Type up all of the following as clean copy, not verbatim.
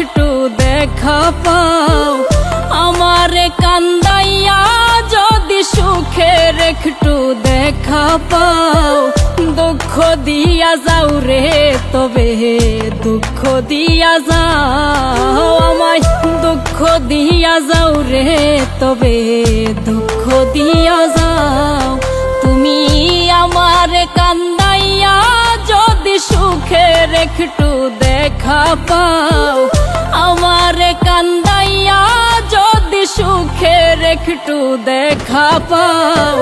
একটু দেখা পাও, আমারে কান্দাইয়া যদি সুখের একটু দেখা পাও। দুঃখ দিয়া যাও রে তবে দুঃখ দিয়া যাও, আমায় দুঃখ দিয়া যাও রে তবে দুঃখ দিয়া যাও। তুমি আমারে কান্দাইয়া যদি সুখের একটু দেখা পাও, আমারে কান্দাইয়া যদি সুখের একটু দেখা পাও।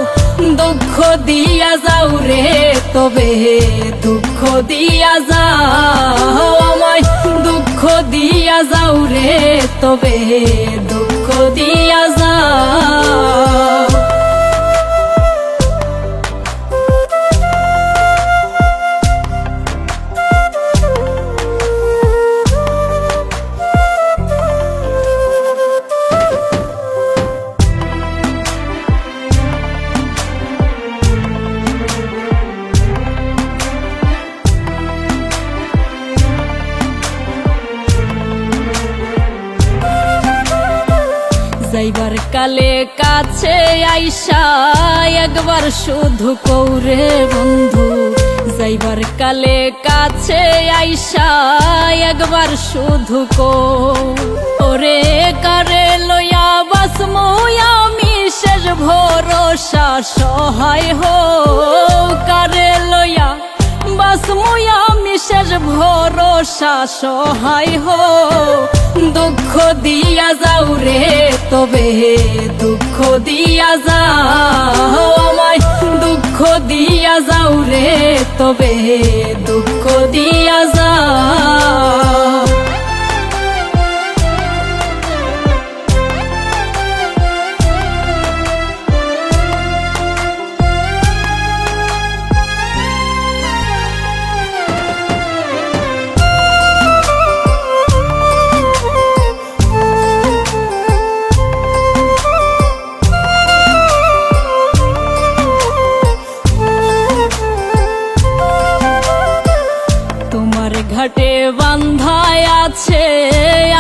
দুঃখ দিয়া যাও রে তবে দুঃখ দিয়া যাও, আমায় দুঃখ দিয়া যাও রে তবে দুঃখ দিয়া যাও। যাইবার কালে কাছে আইসা একবার শুধু কৌরে বন্ধু, যাইবার কালে কাছে আইসা একবার শুধু ওরে কারে লইয়া বাসমু আমি শেষ ভরসা সহায় হো। কারে লইয়া বাসমু আমি শেষ ভরসা সহায় হো। দুঃখ দিয়া যাও রে তবে দুঃখ দিয়া যাও, আমায় দুঃখ দিয়া যাও রে তবে দুঃখ দিয়া যাও। ঘাটে বান্ধায় আছে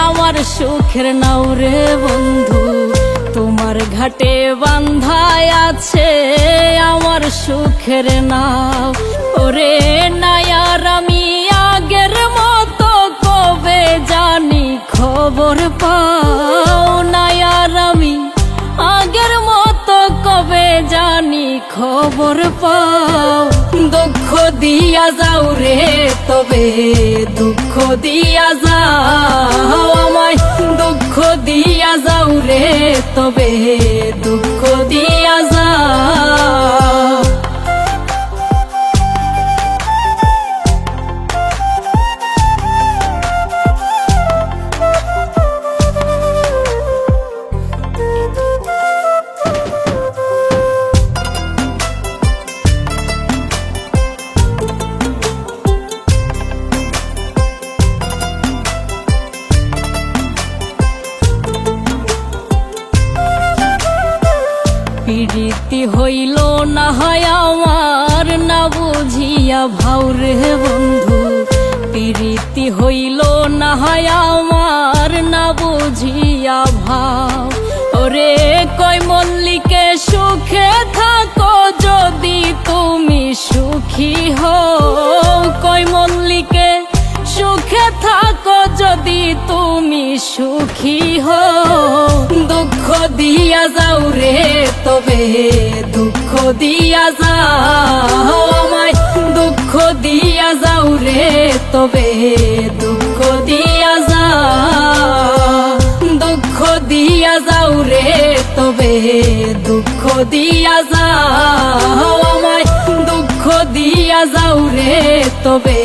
আমার সুখের নাও রে বন্ধু, তোমার ঘাটে বান্ধায় আছে আমার সুখের নাও। ওরে নায়ার আমি আগের মতো কবে জানি খবর পাও, নায়ার আমি আগের মতো কবে জানি খবর পাও। দুঃখ দিয়া যাও রে তবে দুঃখ দিয়া যাও, আমায় দুঃখ দিয়া যাও রে তবে দুঃখ দিয়া যাও। প্রীতি হইল না হয় আমার না বুঝিয়া ভাও রে বন্ধু, প্রীতি হইল না হয় আমার না বুঝিয়া ভাও। ওরে কই মল্লিকে সুখে থাকো যদি তুমি সুখী হও, কই মল্লিকে সুখে থাকো যদি তুমি সুখী হও। দুঃখ দিয়া যাও রে তবে দুঃখ দিয়া যাও, আমায় দুঃখ দিয়া যাও রে তবে দুঃখ দিয়া যাও। দুঃখ দিয়া যাও রে তবে দুঃখ দিয়া যাও, আমায় দুঃখ দিয়া যাও রে তবে